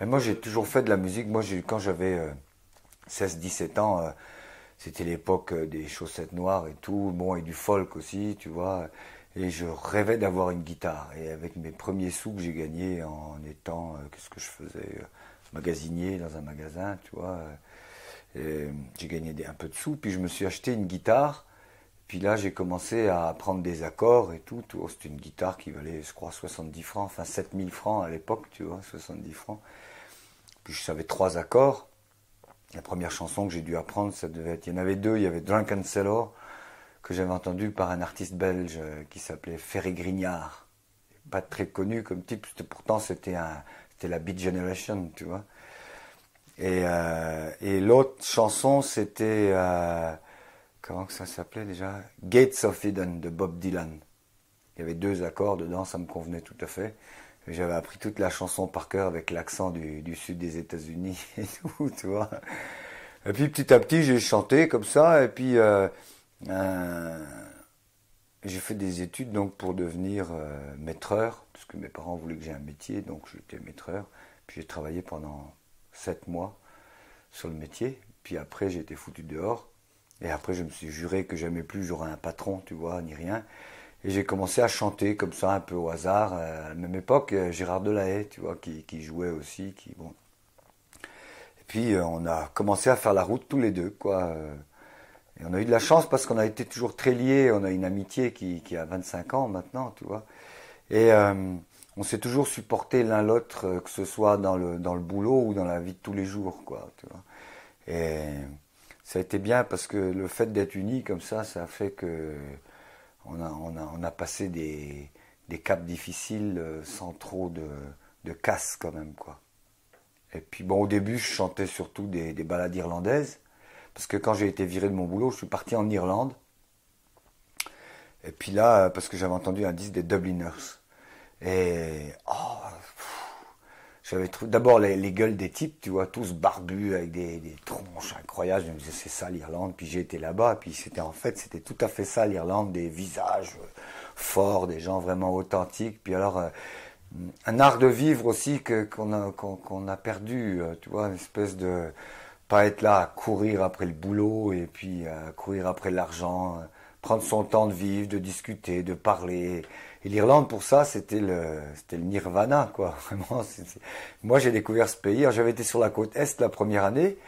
Et moi, j'ai toujours fait de la musique. Moi, quand j'avais 16-17 ans, c'était l'époque des chaussettes noires et tout, bon, et du folk aussi, tu vois. Et je rêvais d'avoir une guitare. Et avec mes premiers sous que j'ai gagnés en étant, qu'est-ce que je faisais, magasinier dans un magasin, tu vois. J'ai gagné un peu de sous, puis je me suis acheté une guitare. Puis là, j'ai commencé à apprendre des accords et tout. C'était une guitare qui valait, je crois, 70 francs, enfin 7000 francs à l'époque, tu vois, 70 francs. Puis je savais trois accords. La première chanson que j'ai dû apprendre, ça devait être, il y en avait deux, il y avait Drunken Sailor, que j'avais entendu par un artiste belge qui s'appelait Ferry Grignard. Pas très connu comme type, pourtant c'était la Beat Generation, tu vois. Et l'autre chanson, c'était, comment que ça s'appelait déjà? Gates of Eden de Bob Dylan. Il y avait deux accords dedans, ça me convenait tout à fait. J'avais appris toute la chanson par cœur avec l'accent du sud des États-Unis et tout, tu vois. Et puis petit à petit, j'ai chanté comme ça, et puis j'ai fait des études donc pour devenir maîtreur, parce que mes parents voulaient que j'ai un métier, donc j'étais maîtreur. Puis j'ai travaillé pendant 7 mois sur le métier. Puis après, j'ai été foutu dehors. Et après, je me suis juré que jamais plus j'aurais un patron, tu vois, ni rien. Et j'ai commencé à chanter comme ça, un peu au hasard. À la même époque, Gérard Delahaye, tu vois, qui jouait aussi, bon. Et puis, on a commencé à faire la route tous les deux, quoi. Et on a eu de la chance parce qu'on a été toujours très liés. On a une amitié qui a 25 ans maintenant, tu vois. Et on s'est toujours supporté l'un l'autre, que ce soit dans le boulot ou dans la vie de tous les jours, quoi, tu vois. Et ça a été bien parce que le fait d'être unis comme ça a fait que on a passé des caps difficiles sans trop de casse quand même, quoi. Et puis bon, au début, je chantais surtout des ballades irlandaises. Parce que quand j'ai été viré de mon boulot, je suis parti en Irlande. Et puis là, parce que j'avais entendu un disque des Dubliners. Et j'avais trouvé d'abord les gueules des types, tu vois, tous barbus avec des tronches incroyables. Je me disais, c'est ça l'Irlande. Puis j'ai été là-bas, puis c'était tout à fait ça l'Irlande, des visages forts, des gens vraiment authentiques. Puis alors, un art de vivre aussi qu'on a perdu, tu vois, une espèce de pas être là à courir après le boulot et puis à courir après l'argent, prendre son temps de vivre, de discuter, de parler. Et l'Irlande, pour ça, c'était le nirvana, quoi. Vraiment, moi, j'ai découvert ce pays. Alors, j'avais été sur la côte Est la première année.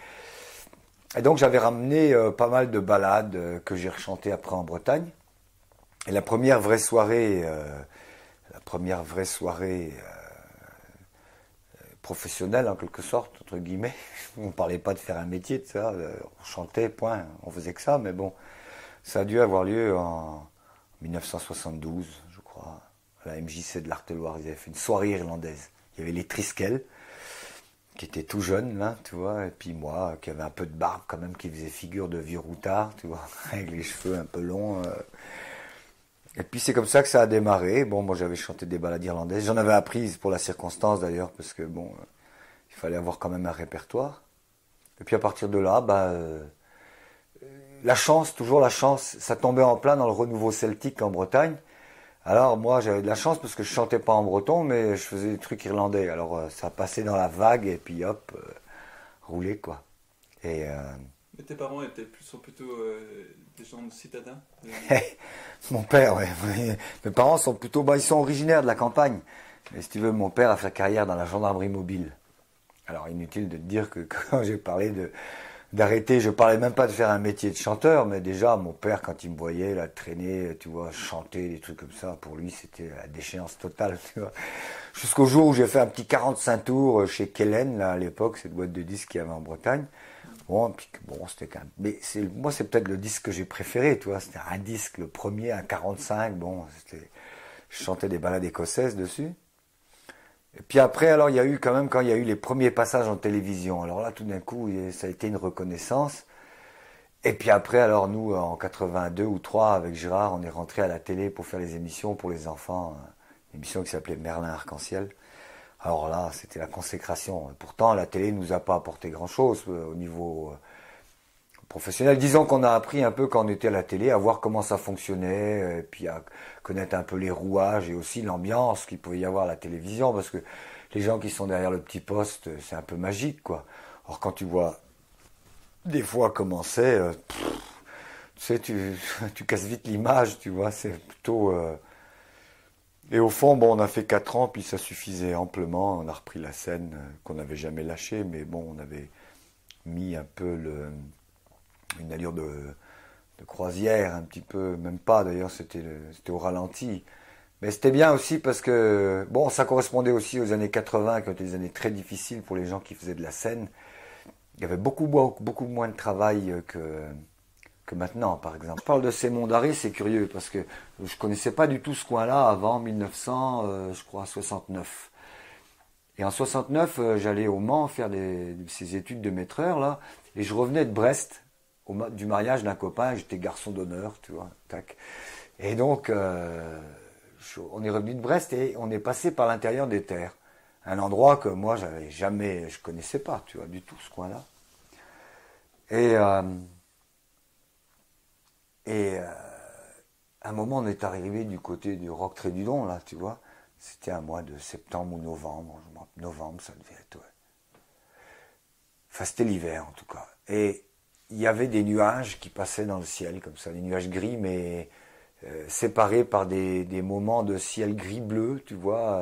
Et donc, j'avais ramené pas mal de ballades que j'ai rechantées après en Bretagne. Et la première vraie soirée professionnelle, en quelque sorte, entre guillemets. On ne parlait pas de faire un métier de ça. On chantait, point. On faisait que ça, mais bon. Ça a dû avoir lieu en 1972, je crois, à la MJC de l'Arteloire. Ils avaient fait une soirée irlandaise. Il y avait les Triskel, qui étaient tout jeunes, là, tu vois, et puis moi, qui avait un peu de barbe quand même, qui faisait figure de vieux routard, tu vois, avec les cheveux un peu longs. Et puis c'est comme ça que ça a démarré. Bon, moi j'avais chanté des ballades irlandaises. J'en avais apprises pour la circonstance d'ailleurs, parce que bon, il fallait avoir quand même un répertoire. Et puis à partir de là, la chance, toujours la chance, ça tombait en plein dans le renouveau celtique en Bretagne. Alors moi j'avais de la chance parce que je chantais pas en breton mais je faisais des trucs irlandais. Alors ça passait dans la vague et puis hop, roulé quoi. Et Mais tes parents sont plutôt des gens citadins mon père, ouais, mes parents sont plutôt, ils sont originaires de la campagne. Mais si tu veux, mon père a fait carrière dans la gendarmerie mobile. Alors inutile de te dire que quand j'ai parlé d'arrêter, je parlais même pas de faire un métier de chanteur, mais déjà mon père quand il me voyait là traîner, tu vois, chanter des trucs comme ça, pour lui c'était la déchéance totale, tu vois. Jusqu'au jour où j'ai fait un petit 45 tours chez Kellen là à l'époque, cette boîte de disques qu'il y avait en Bretagne. Bon, puis bon, c'était quand même, mais moi c'est peut-être le disque que j'ai préféré, tu vois, c'était un disque le premier, un 45, bon, je chantais des ballades écossaises dessus. Et puis après, alors il y a eu quand même, quand il y a eu les premiers passages en télévision, alors là tout d'un coup, ça a été une reconnaissance. Et puis après, alors nous, en 82 ou 3, avec Gérard, on est rentré à la télé pour faire les émissions pour les enfants, une émission qui s'appelait Merlin Arc-en-Ciel. Alors là, c'était la consécration. Et pourtant, la télé nous a pas apporté grand-chose au niveau professionnel. Disons qu'on a appris un peu quand on était à la télé, à voir comment ça fonctionnait, et puis à connaître un peu les rouages et aussi l'ambiance qu'il pouvait y avoir à la télévision, parce que les gens qui sont derrière le petit poste, c'est un peu magique, quoi. Or, quand tu vois des fois comment c'est, tu sais, tu casses vite l'image, tu vois, c'est plutôt... Et au fond, bon, on a fait 4 ans, puis ça suffisait amplement. On a repris la scène qu'on n'avait jamais lâchée, mais bon, on avait mis un peu une allure de croisière, un petit peu, même pas d'ailleurs, c'était au ralenti. Mais c'était bien aussi parce que, bon, ça correspondait aussi aux années 80, qui étaient des années très difficiles pour les gens qui faisaient de la scène. Il y avait beaucoup moins de travail que maintenant, par exemple. Je parle de ces monts d'arrêt, c'est curieux, parce que je connaissais pas du tout ce coin-là avant 1900, je crois, 69. Et en 69, j'allais au Mans faire ces études de maîtreur, là, et je revenais de Brest, du mariage d'un copain, j'étais garçon d'honneur, tu vois, tac. Et donc, on est revenu de Brest et on est passé par l'intérieur des terres. Un endroit que moi, je connaissais pas, tu vois, du tout, ce coin-là. Et à un moment, on est arrivé du côté du Roc-Trédudon, là, tu vois. C'était un mois de septembre ou novembre. Novembre, ça devait être, ouais. Enfin, c'était l'hiver, en tout cas. Et il y avait des nuages qui passaient dans le ciel, comme ça, des nuages gris, mais séparés par des moments de ciel gris-bleu, tu vois.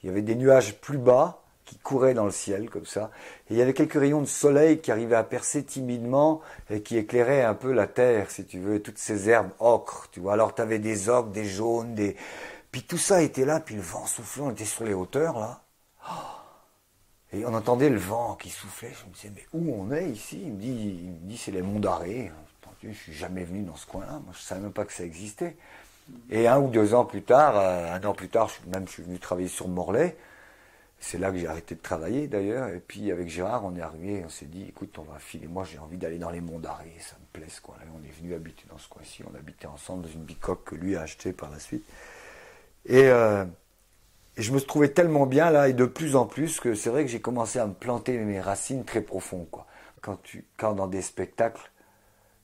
Il y avait des nuages plus bas qui couraient dans le ciel, comme ça. Et il y avait quelques rayons de soleil qui arrivaient à percer timidement et qui éclairaient un peu la terre, si tu veux, toutes ces herbes ocre, tu vois. Alors, tu avais des ocres, des jaunes, des... Puis tout ça était là, puis le vent soufflant, on était sur les hauteurs, là. Et on entendait le vent qui soufflait. Je me disais, mais où on est ici? Il me dit c'est les monts d'Arrée. Je suis jamais venu dans ce coin-là. Moi, je savais même pas que ça existait. Et 1 ou 2 ans plus tard, 1 an plus tard, je suis venu travailler sur Morlaix. C'est là que j'ai arrêté de travailler d'ailleurs. Et puis avec Gérard, on est arrivé, on s'est dit, écoute, on va filer. Moi, j'ai envie d'aller dans les monts d'Arrée, ça me plaît ce coin-là. On est venu habiter dans ce coin-ci. On habitait ensemble dans une bicoque que lui a achetée par la suite. Et je me trouvais tellement bien là, et de plus en plus, que c'est vrai que j'ai commencé à me planter mes racines très profond, quoi. Quand dans des spectacles,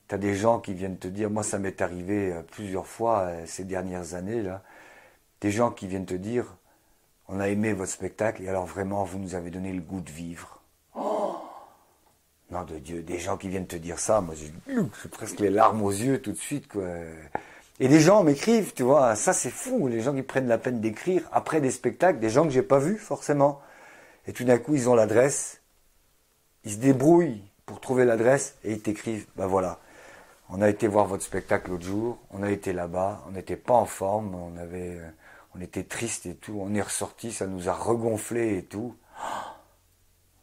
t'as des gens qui viennent te dire, moi ça m'est arrivé plusieurs fois ces dernières années là, des gens qui viennent te dire, on a aimé votre spectacle et alors vraiment vous nous avez donné le goût de vivre. Oh, nom de Dieu, des gens qui viennent te dire ça, moi j'ai presque les larmes aux yeux tout de suite, quoi. Et des gens m'écrivent, tu vois, ça c'est fou, les gens qui prennent la peine d'écrire après des spectacles, des gens que j'ai pas vus forcément. Et tout d'un coup, ils ont l'adresse, ils se débrouillent pour trouver l'adresse et ils t'écrivent, ben voilà, on a été voir votre spectacle l'autre jour, on a été là-bas, on n'était pas en forme, on était triste et tout, on est ressorti, ça nous a regonflé et tout.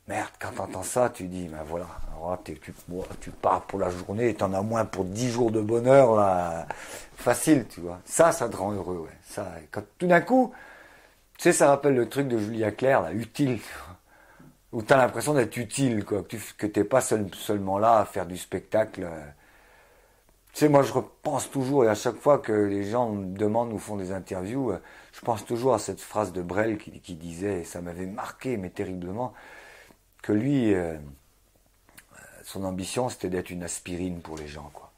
Merde, quand t'entends ça, tu dis, ben voilà, alors tu pars pour la journée et t'en as moins pour 10 jours de bonheur, là, facile, tu vois. Ça te rend heureux, ouais. Ça, quand tout d'un coup, tu sais, ça rappelle le truc de Julia Claire, là, utile, tu vois. Où t'as l'impression d'être utile, quoi, que t'es pas seulement là à faire du spectacle. Tu sais, moi, je repense toujours, et à chaque fois que les gens me demandent ou font des interviews, je pense toujours à cette phrase de Brel qui disait, et ça m'avait marqué, mais terriblement, que lui, son ambition, c'était d'être une aspirine pour les gens, quoi.